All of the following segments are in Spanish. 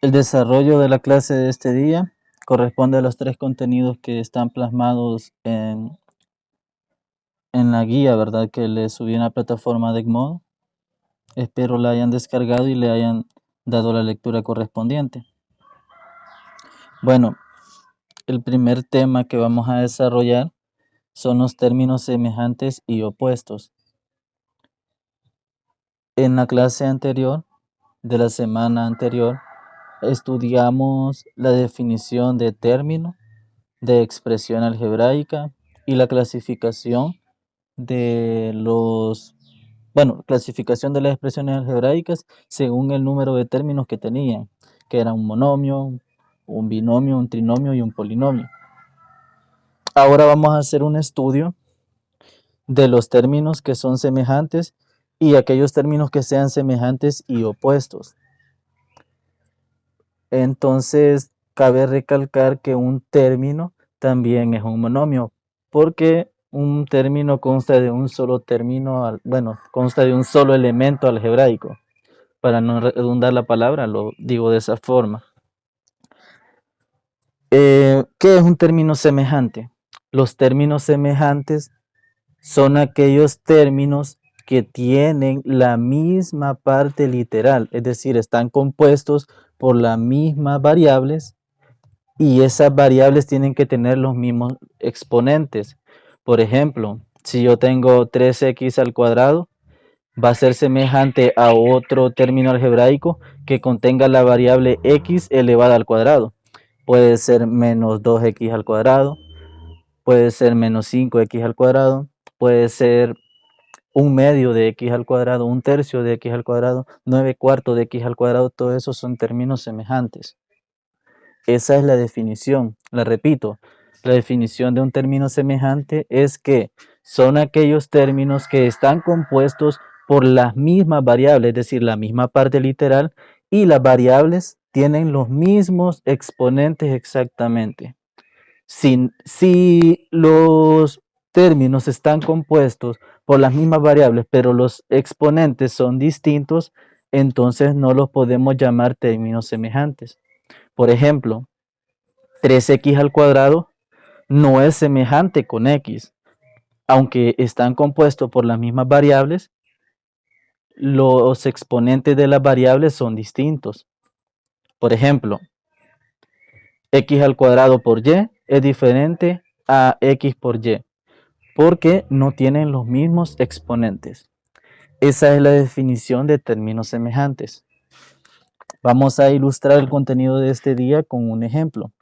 El desarrollo de la clase de este día corresponde a los tres contenidos que están plasmados en la guía, ¿verdad? Que les subí en la plataforma de Edmodo. Espero la hayan descargado y le hayan dado la lectura correspondiente. Bueno, el primer tema que vamos a desarrollar son los términos semejantes y opuestos. En la clase anterior, de la semana anterior, estudiamos la definición de término, de expresión algebraica y la clasificación de clasificación de las expresiones algebraicas según el número de términos que tenían, que era un monomio, un binomio, un trinomio y un polinomio. Ahora vamos a hacer un estudio de los términos que son semejantes y aquellos términos que sean semejantes y opuestos. Entonces, cabe recalcar que un término también es un monomio, porque un término consta de un solo término, consta de un solo elemento algebraico. Para no redundar la palabra, lo digo de esa forma. ¿Qué es un término semejante? Los términos semejantes son aquellos términos que tienen la misma parte literal, es decir, están compuestos por las mismas variables y esas variables tienen que tener los mismos exponentes. Por ejemplo, si yo tengo 3x al cuadrado, va a ser semejante a otro término algebraico que contenga la variable x elevada al cuadrado. Puede ser menos 2x al cuadrado, puede ser menos 5x al cuadrado, puede ser un medio de x al cuadrado, un tercio de x al cuadrado, 9/4 de x al cuadrado, todo eso son términos semejantes. Esa es la definición, la repito, la definición de un término semejante es que son aquellos términos que están compuestos por las mismas variables, es decir, la misma parte literal, y las variables tienen los mismos exponentes exactamente. Si los términos están compuestos por las mismas variables, pero los exponentes son distintos, entonces no los podemos llamar términos semejantes. Por ejemplo, 3x al cuadrado no es semejante con x. Aunque están compuestos por las mismas variables, los exponentes de las variables son distintos. Por ejemplo, x al cuadrado por y es diferente a x por y, porque no tienen los mismos exponentes. Esa es la definición de términos semejantes. Vamos a ilustrar el contenido de este día con un ejemplo.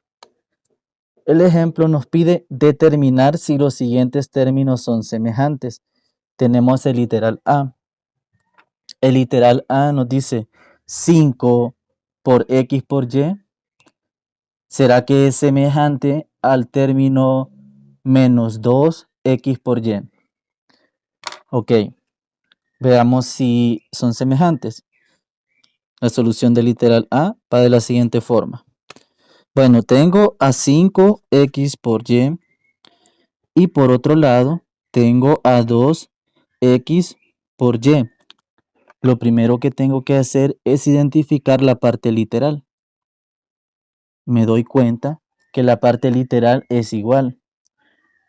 El ejemplo nos pide determinar si los siguientes términos son semejantes. Tenemos el literal A. El literal A nos dice 5 por x por y. ¿Será que es semejante al término menos 2x por y? Ok, veamos si son semejantes. La solución del literal A va de la siguiente forma. Bueno, tengo a 5x por y por otro lado tengo a 2x por y. Lo primero que tengo que hacer es identificar la parte literal. Me doy cuenta que la parte literal es igual.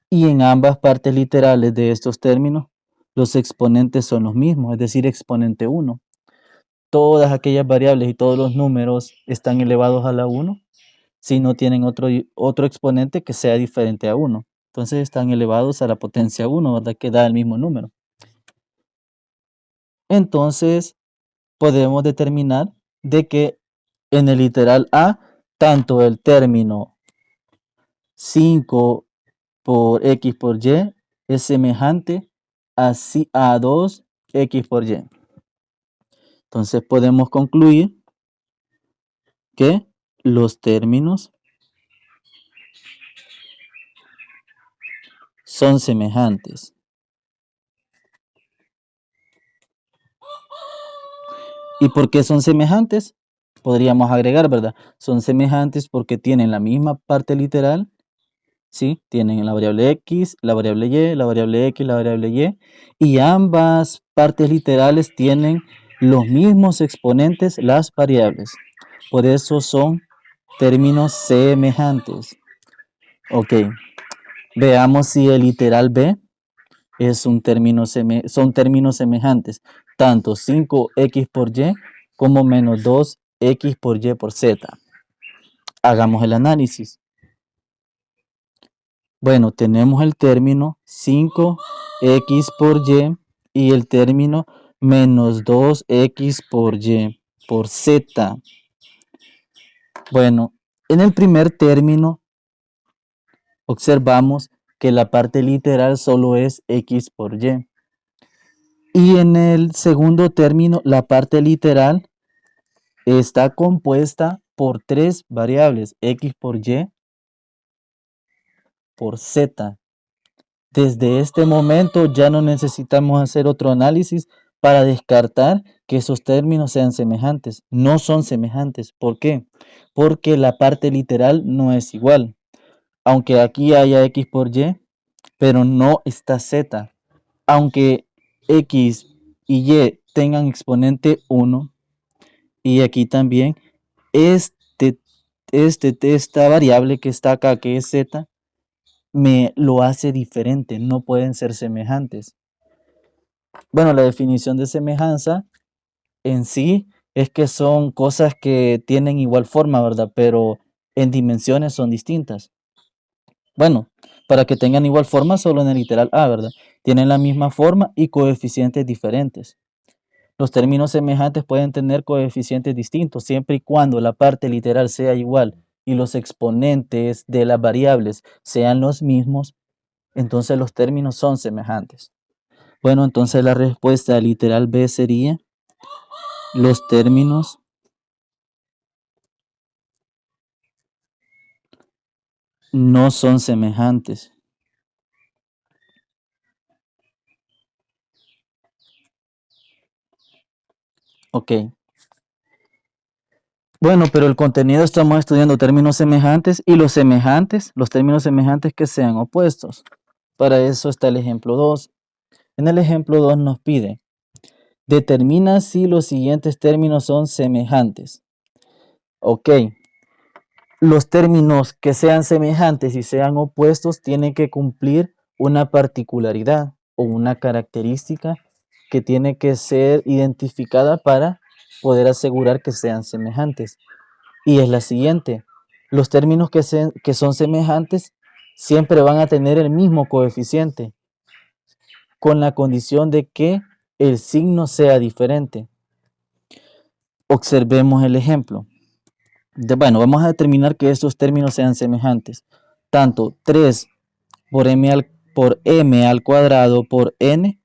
Y en ambas partes literales de estos términos, los exponentes son los mismos, es decir, exponente 1. Todas aquellas variables y todos los números están elevados a la 1 si no tienen otro exponente que sea diferente a 1. Entonces están elevados a la potencia 1, ¿verdad? Que da el mismo número. Entonces podemos determinar de que en el literal A, tanto el término 5 por x por y es semejante a 2x por y. Entonces podemos concluir que los términos son semejantes. ¿Y por qué son semejantes? Podríamos agregar, ¿verdad? Son semejantes porque tienen la misma parte literal, ¿sí? Tienen la variable x, la variable y, la variable x, la variable y ambas partes literales tienen los mismos exponentes, las variables. Por eso son términos semejantes. Ok, veamos si el literal B es un término son términos semejantes. Tanto 5x por y como menos 2x por y por z. Hagamos el análisis. Bueno, tenemos el término 5x por y el término menos 2x por y por z. Bueno, en el primer término observamos que la parte literal solo es x por y. Y en el segundo término, la parte literal está compuesta por tres variables, x por y por z. Desde este momento ya no necesitamos hacer otro análisis para descartar que esos términos sean semejantes. No son semejantes. ¿Por qué? Porque la parte literal no es igual. Aunque aquí haya x por y, pero no está z. Aunque x y y tengan exponente 1, y aquí también esta variable que está acá, que es z, me lo hace diferente, no pueden ser semejantes. Bueno, la definición de semejanza en sí es que son cosas que tienen igual forma, ¿verdad? Pero en dimensiones son distintas. Bueno, para que tengan igual forma, solo en el literal A, ¿verdad? Tienen la misma forma y coeficientes diferentes. Los términos semejantes pueden tener coeficientes distintos siempre y cuando la parte literal sea igual y los exponentes de las variables sean los mismos, entonces los términos son semejantes. Bueno, entonces la respuesta literal B sería: los términos no son semejantes. Ok. Bueno, pero el contenido estamos estudiando términos semejantes y los términos semejantes que sean opuestos. Para eso está el ejemplo 2. En el ejemplo 2 nos pide: determina si los siguientes términos son semejantes. Ok. Los términos que sean semejantes y sean opuestos tienen que cumplir una particularidad o una característica que tiene que ser identificada para poder asegurar que sean semejantes. Y es la siguiente: los términos que son semejantes siempre van a tener el mismo coeficiente, con la condición de que el signo sea diferente. Observemos el ejemplo. Bueno, vamos a determinar que estos términos sean semejantes. Tanto 3 por m al cuadrado por n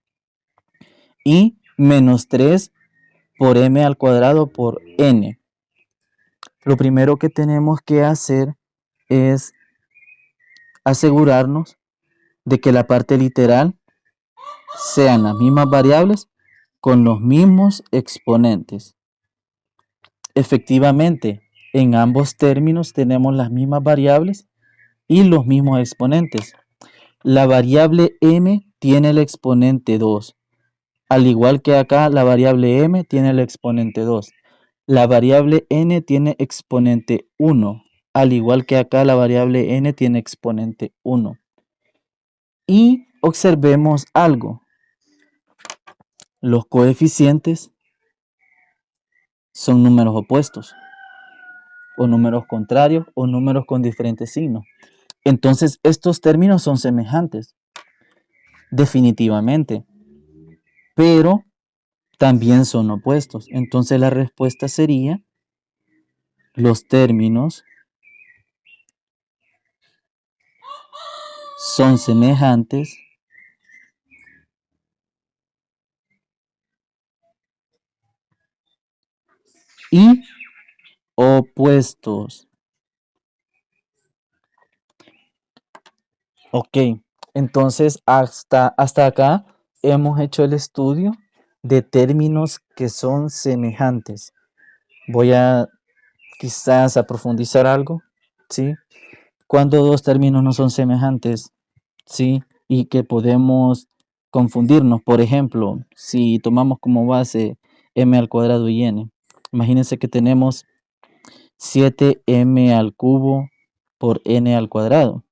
y menos 3 por m al cuadrado por n. Lo primero que tenemos que hacer es asegurarnos de que la parte literal sean las mismas variables con los mismos exponentes. Efectivamente, en ambos términos tenemos las mismas variables y los mismos exponentes. La variable m tiene el exponente 2, al igual que acá la variable m tiene el exponente 2. La variable n tiene exponente 1, al igual que acá la variable n tiene exponente 1. Y observemos algo: los coeficientes son números opuestos, o números contrarios, o números con diferentes signos. Entonces, estos términos son semejantes, definitivamente, pero también son opuestos. Entonces, la respuesta sería: los términos son semejantes y opuestos. Ok, entonces hasta acá hemos hecho el estudio de términos que son semejantes. Voy a quizás a profundizar algo, ¿sí? Cuando dos términos no son semejantes, ¿sí? Y que podemos confundirnos. Por ejemplo, si tomamos como base m al cuadrado y n. Imagínense que tenemos 7m al cubo por n al cuadrado.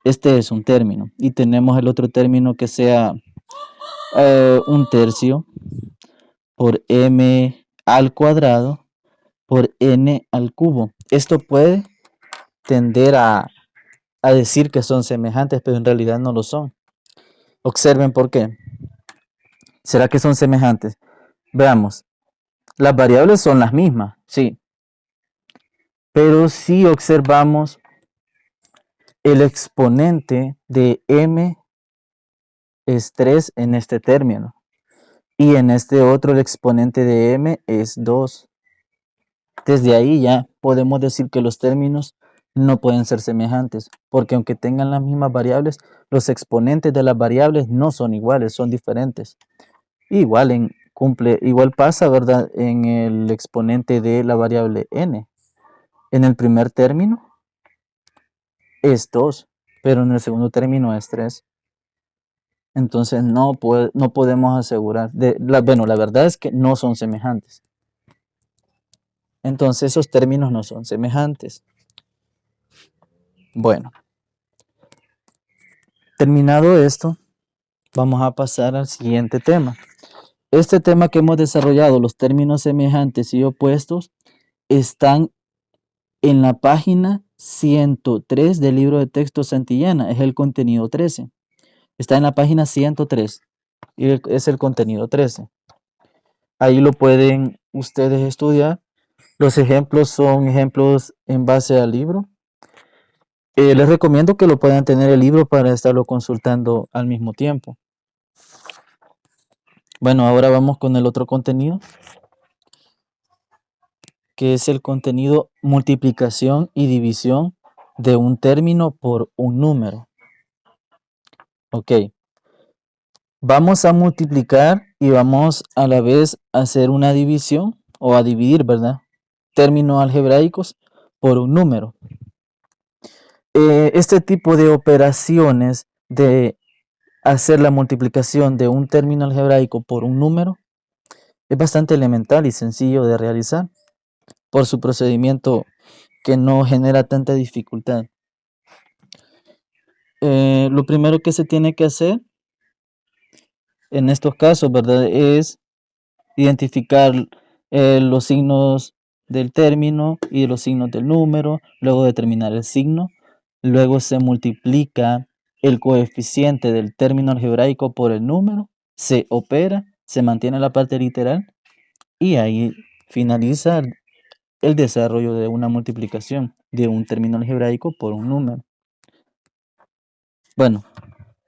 Este es un término. Y tenemos el otro término que sea 1/3 por m al cuadrado por n al cubo. Esto puede tender a decir que son semejantes, pero en realidad no lo son. Observen por qué. ¿Será que son semejantes? Veamos. Las variables son las mismas, sí. Pero si observamos el exponente de m es 3 en este término. Y en este otro el exponente de m es 2. Desde ahí ya podemos decir que los términos no pueden ser semejantes, porque aunque tengan las mismas variables, los exponentes de las variables no son iguales, son diferentes. Igual igual pasa, ¿verdad? En el exponente de la variable n. En el primer término es 2, pero en el segundo término es 3. Entonces no podemos asegurar. Bueno, la verdad es que no son semejantes. Entonces esos términos no son semejantes. Bueno, terminado esto, vamos a pasar al siguiente tema. Este tema que hemos desarrollado, los términos semejantes y opuestos, están en la página 103 del libro de texto Santillana. Es el contenido 13. Está en la página 103 y es el contenido 13. Ahí lo pueden ustedes estudiar. Los ejemplos son ejemplos en base al libro. Les recomiendo que lo puedan tener el libro para estarlo consultando al mismo tiempo. Bueno, ahora vamos con el otro contenido, que es el contenido multiplicación y división de un término por un número. Ok. Vamos a multiplicar y vamos a la vez a hacer una división o a dividir, ¿verdad? Términos algebraicos por un número. Este tipo de operaciones de hacer la multiplicación de un término algebraico por un número es bastante elemental y sencillo de realizar por su procedimiento que no genera tanta dificultad. Lo primero que se tiene que hacer en estos casos, ¿verdad? Es identificar los signos del término y los signos del número, luego determinar el signo, luego se multiplica el coeficiente del término algebraico por el número, se opera, se mantiene la parte literal y ahí finaliza el desarrollo de una multiplicación de un término algebraico por un número. Bueno,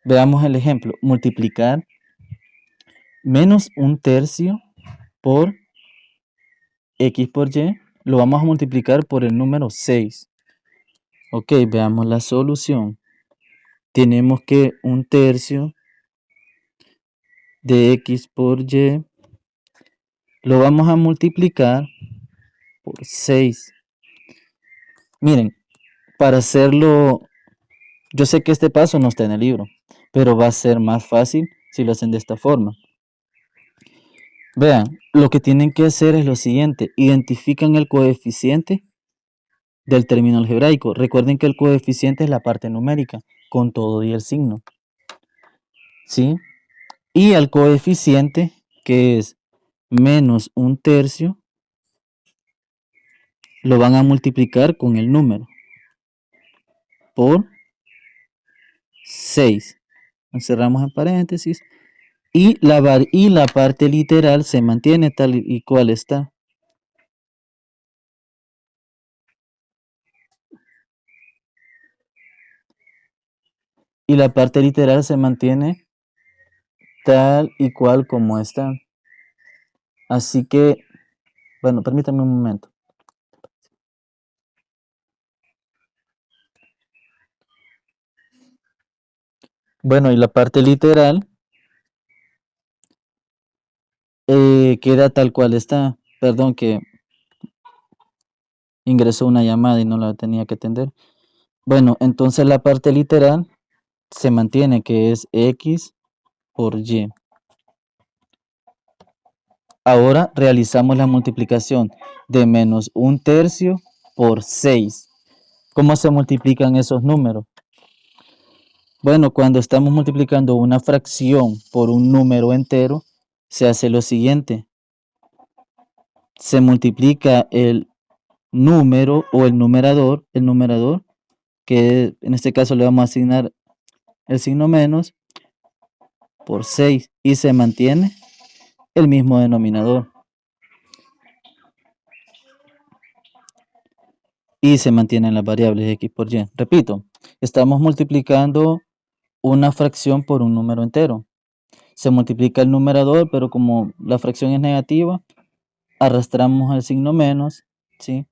veamos el ejemplo. Multiplicar menos 1/3 por x por y, lo vamos a multiplicar por el número 6. Ok, veamos la solución. Tenemos que 1/3 de x por y lo vamos a multiplicar por 6. Miren, para hacerlo, yo sé que este paso no está en el libro, pero va a ser más fácil si lo hacen de esta forma. Vean, lo que tienen que hacer es lo siguiente: identifican el coeficiente del término algebraico. Recuerden que el coeficiente es la parte numérica, con todo y el signo. ¿Sí? Y al coeficiente, que es menos 1/3, lo van a multiplicar con el número por 6. Cerramos en paréntesis. Y la parte literal se mantiene tal y cual está. Y la parte literal se mantiene tal y cual como está. Así que, bueno, permítanme un momento. Bueno, y la parte literal queda tal cual está. Perdón que ingresó una llamada y no la tenía que atender. Bueno, entonces la parte literal se mantiene, que es x por y. Ahora realizamos la multiplicación de menos 1/3 por 6. ¿Cómo se multiplican esos números? Bueno, cuando estamos multiplicando una fracción por un número entero, se hace lo siguiente. Se multiplica el número o el numerador, que en este caso le vamos a asignar el signo menos, por 6 y se mantiene el mismo denominador. Y se mantienen las variables x por y. Repito, estamos multiplicando una fracción por un número entero. Se multiplica el numerador, pero como la fracción es negativa, arrastramos el signo menos, ¿sí?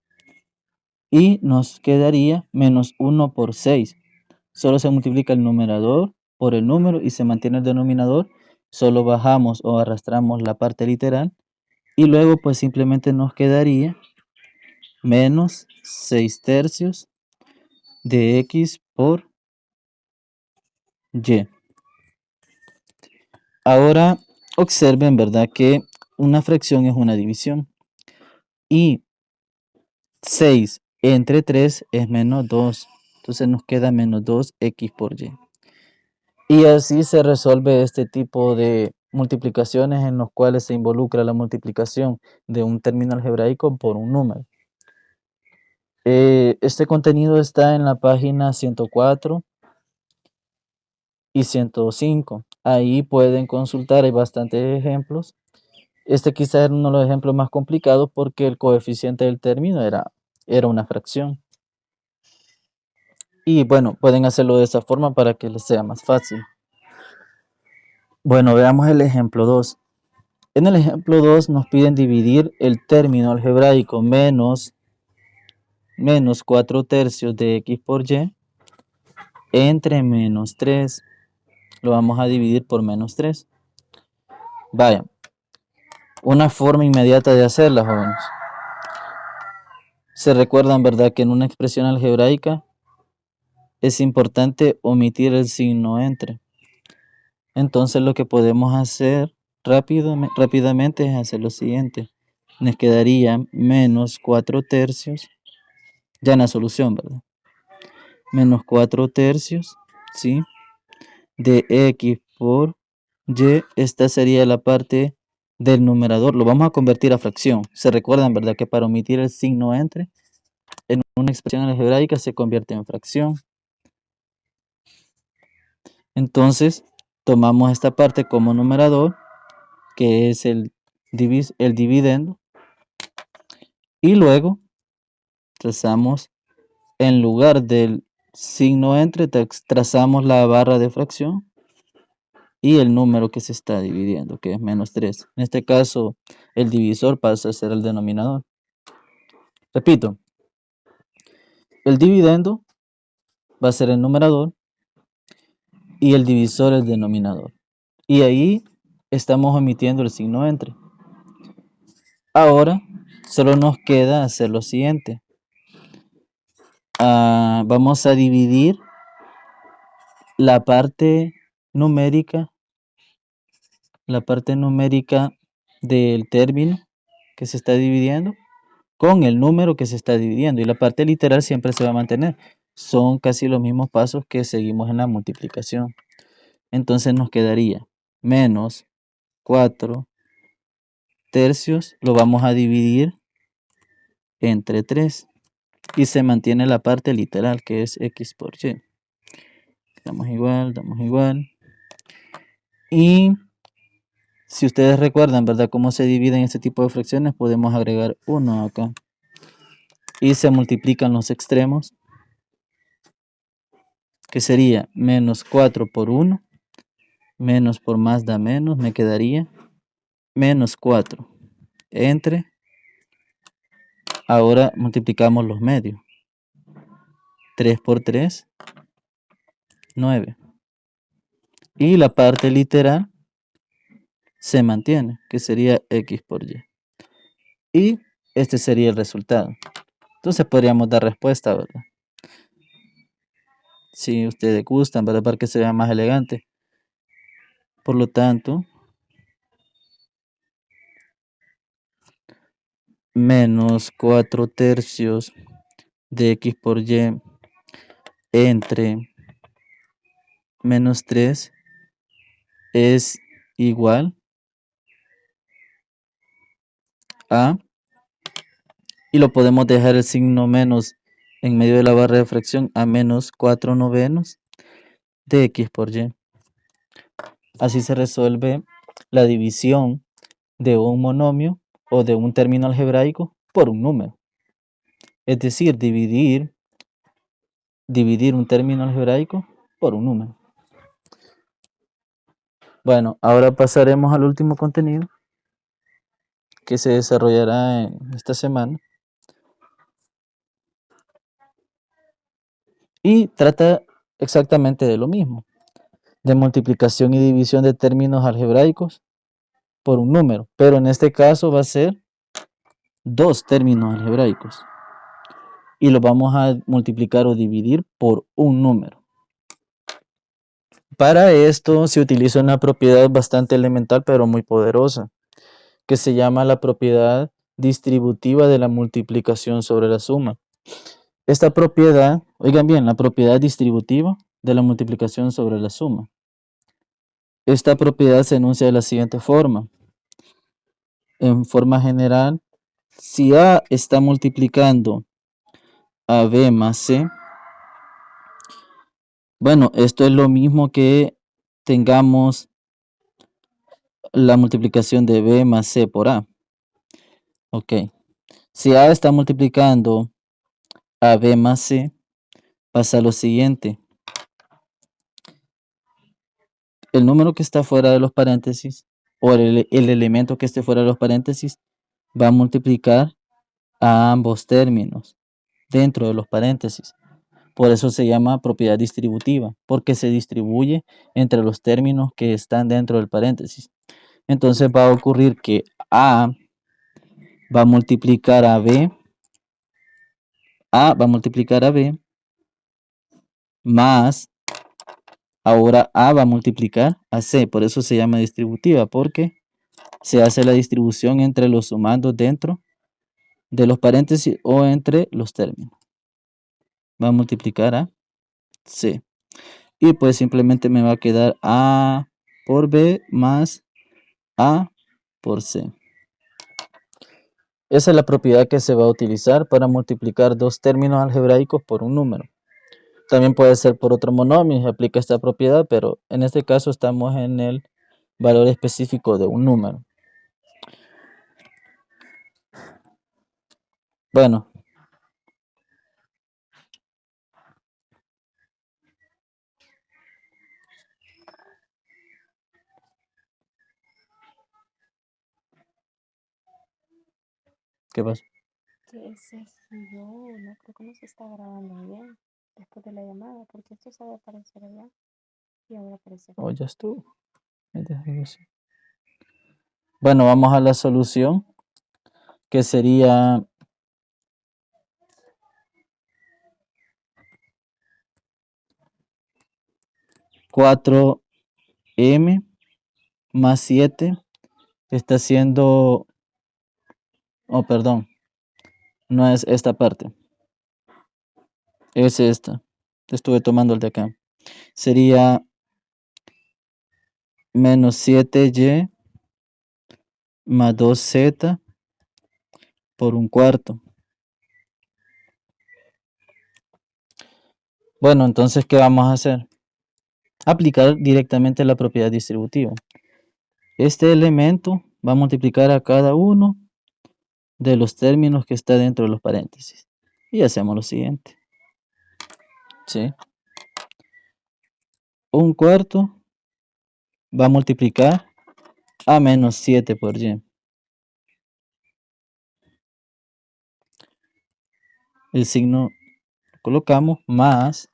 Y nos quedaría menos 1 por 6. Solo se multiplica el numerador por el número y se mantiene el denominador. Solo bajamos o arrastramos la parte literal. Y luego pues simplemente nos quedaría menos 6/3 de x por y. Ahora observen, ¿verdad? Que una fracción es una división. Y 6 entre 3 es menos 2. Entonces nos queda menos 2x por y. Y así se resuelve este tipo de multiplicaciones en los cuales se involucra la multiplicación de un término algebraico por un número. Este contenido está en la página 104 y 105. Ahí pueden consultar, hay bastantes ejemplos. Este quizás era uno de los ejemplos más complicados porque el coeficiente del término era una fracción. Y bueno, pueden hacerlo de esa forma para que les sea más fácil. Bueno, veamos el ejemplo 2. En el ejemplo 2 nos piden dividir el término algebraico menos 4/3 de x por y entre menos 3. Lo vamos a dividir por menos 3. Vaya, una forma inmediata de hacerla, jóvenes. Se recuerdan, ¿verdad?, que en una expresión algebraica es importante omitir el signo entre. Entonces lo que podemos hacer rápidamente es hacer lo siguiente. Nos quedaría menos 4/3, ya en la solución, ¿verdad? Menos 4/3, ¿sí? De x por y. Esta sería la parte del numerador. Lo vamos a convertir a fracción. Se recuerdan, ¿verdad?, que para omitir el signo entre, en una expresión algebraica se convierte en fracción. Entonces, tomamos esta parte como numerador, que es el dividendo, y luego trazamos, en lugar del signo entre, trazamos la barra de fracción y el número que se está dividiendo, que es menos 3. En este caso, el divisor pasa a ser el denominador. Repito, el dividendo va a ser el numerador y el divisor el denominador. Y ahí estamos omitiendo el signo entre. Ahora, solo nos queda hacer lo siguiente. Vamos a dividir la parte numérica del término que se está dividiendo con el número que se está dividiendo, y la parte literal siempre se va a mantener. Son casi los mismos pasos que seguimos en la multiplicación. Entonces nos quedaría menos 4/3, lo vamos a dividir entre 3 y se mantiene la parte literal, que es x por y. Damos igual. Y si ustedes recuerdan, ¿verdad?, cómo se dividen este tipo de fracciones, podemos agregar 1 acá. Y se multiplican los extremos, que sería menos 4 por 1, menos por más da menos, me quedaría menos 4 entre, ahora multiplicamos los medios, 3 por 3, 9. Y la parte literal se mantiene, que sería x por y. Y este sería el resultado. Entonces podríamos dar respuesta, ¿verdad? Si ustedes gustan, ¿verdad?, para que se vea más elegante. Por lo tanto, menos 4 tercios de x por y entre menos 3 es igual a, y lo podemos dejar el signo menos en medio de la barra de fracción, a menos 4 novenos de x por y. Así se resuelve la división de un monomio o de un término algebraico por un número. Es decir, dividir un término algebraico por un número. Bueno, ahora pasaremos al último contenido que se desarrollará en esta semana. Y trata exactamente de lo mismo, de multiplicación y división de términos algebraicos por un número, pero en este caso va a ser dos términos algebraicos y los vamos a multiplicar o dividir por un número. Para esto se utiliza una propiedad bastante elemental pero muy poderosa, que se llama la propiedad distributiva de la multiplicación sobre la suma. Esta propiedad, oigan bien, la propiedad distributiva de la multiplicación sobre la suma. Esta propiedad se enuncia de la siguiente forma. En forma general, si A está multiplicando a B más C, bueno, esto es lo mismo que tengamos la multiplicación de B más C por A. Ok. Si A está multiplicando a B más C, pasa lo siguiente. El número que está fuera de los paréntesis o el elemento que esté fuera de los paréntesis va a multiplicar a ambos términos dentro de los paréntesis. Por eso se llama propiedad distributiva, porque se distribuye entre los términos que están dentro del paréntesis. Entonces va a ocurrir que A va a multiplicar a B, A va a multiplicar a B, más, ahora A va a multiplicar a C. Por eso se llama distributiva, porque se hace la distribución entre los sumandos dentro de los paréntesis o entre los términos. Va a multiplicar a C. Y pues simplemente me va a quedar A por B más A por C. Esa es la propiedad que se va a utilizar para multiplicar dos términos algebraicos por un número. También puede ser por otro monomio, se aplica esta propiedad, pero en este caso estamos en el valor específico de un número. Bueno. ¿Qué pasa? Que se giró, no creo que no se está grabando bien después de la llamada, porque esto sabe aparecer allá y ahora aparece aquí. Oh, ya estuvo. Bueno, vamos a la solución, que sería cuatro m más 7 está siendo, oh, perdón, no es esta parte, es esta. Estuve tomando el de acá. Sería menos 7y más 2z por un cuarto. Bueno, entonces, ¿qué vamos a hacer? Aplicar directamente la propiedad distributiva. Este elemento va a multiplicar a cada uno de los términos que está dentro de los paréntesis. Y hacemos lo siguiente. ¿Sí? Un cuarto va a multiplicar a menos 7 por y. El signo lo colocamos más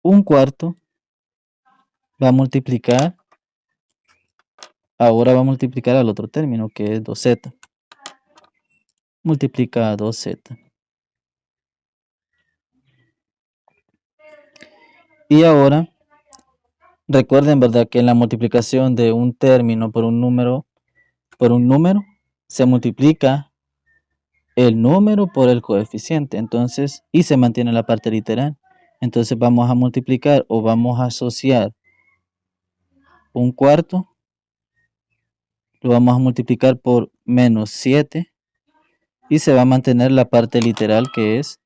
un cuarto va a multiplicar, ahora va a multiplicar al otro término que es 2z. Multiplica a 2z. Y ahora, recuerden, ¿verdad?, que en la multiplicación de un término por un número, se multiplica el número por el coeficiente, entonces, y se mantiene la parte literal. Entonces vamos a multiplicar o vamos a asociar un cuarto, lo vamos a multiplicar por menos 7 y se va a mantener la parte literal que es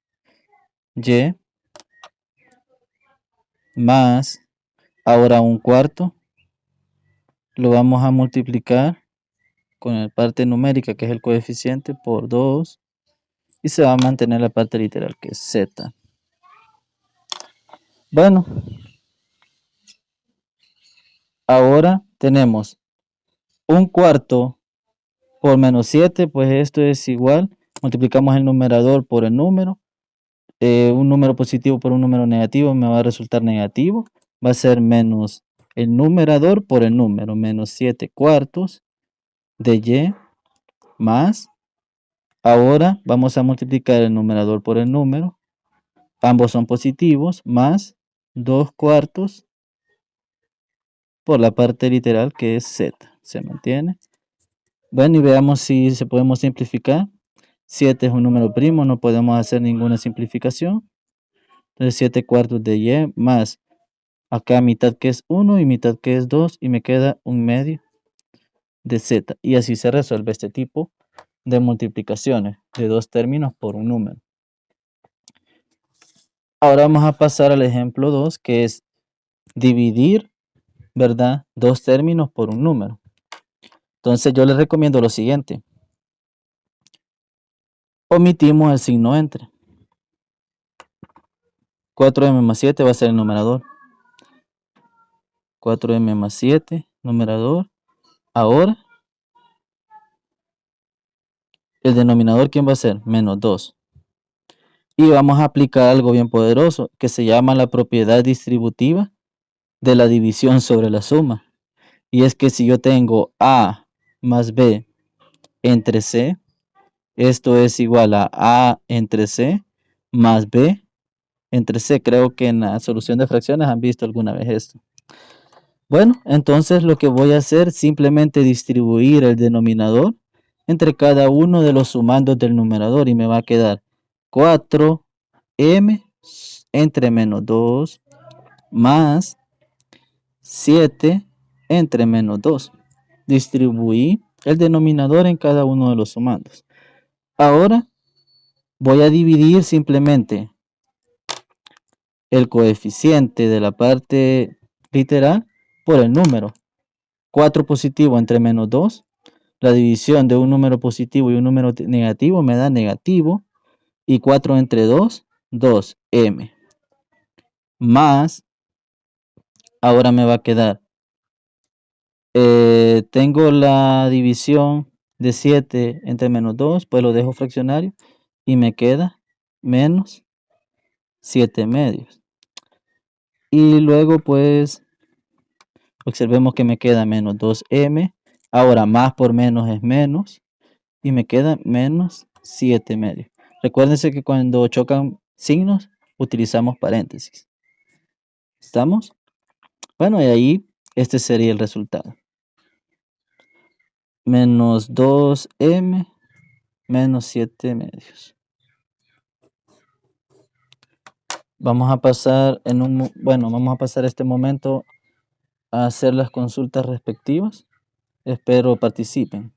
y más, ahora un cuarto, lo vamos a multiplicar con la parte numérica que es el coeficiente por 2 y se va a mantener la parte literal que es z. Bueno, ahora tenemos un cuarto por menos 7, pues esto es igual, multiplicamos el numerador por el número, un número positivo por un número negativo me va a resultar negativo, va a ser menos el numerador por el número, menos 7 cuartos de y más, ahora vamos a multiplicar el numerador por el número, ambos son positivos, más 2 cuartos por la parte literal que es z, ¿se mantiene? Bueno, y veamos si se podemos simplificar. 7 es un número primo, no podemos hacer ninguna simplificación. Entonces 7 cuartos de y más acá mitad que es 1 y mitad que es 2 y me queda un medio de z. Y así se resuelve este tipo de multiplicaciones de dos términos por un número. Ahora vamos a pasar al ejemplo 2, que es dividir, ¿verdad? Dos términos por un número. Entonces yo les recomiendo lo siguiente. Omitimos el signo entre. 4m más 7 va a ser el numerador. 4m más 7, numerador. Ahora, el denominador, ¿quién va a ser? Menos 2. Y vamos a aplicar algo bien poderoso que se llama la propiedad distributiva de la división sobre la suma. Y es que si yo tengo A más B entre C, esto es igual a A entre C más B entre C. Creo que en la solución de fracciones han visto alguna vez esto. Bueno, entonces lo que voy a hacer es simplemente distribuir el denominador entre cada uno de los sumandos del numerador y me va a quedar 4m entre menos 2 más 7 entre menos 2. Distribuí el denominador en cada uno de los sumandos. Ahora voy a dividir simplemente el coeficiente de la parte literal por el número. 4 positivo entre menos 2. La división de un número positivo y un número negativo me da negativo. Y 4 entre 2, 2m. Más, ahora me va a quedar, tengo la división de 7 entre menos 2, pues lo dejo fraccionario. Y me queda menos 7 medios. Y luego pues observemos que me queda menos 2m. Ahora más por menos es menos. Y me queda menos 7 medios. Recuérdense que cuando chocan signos utilizamos paréntesis. ¿Estamos? Bueno, y ahí este sería el resultado. Menos 2m menos 7 medios. Vamos a pasar vamos a pasar este momento a hacer las consultas respectivas. Espero participen.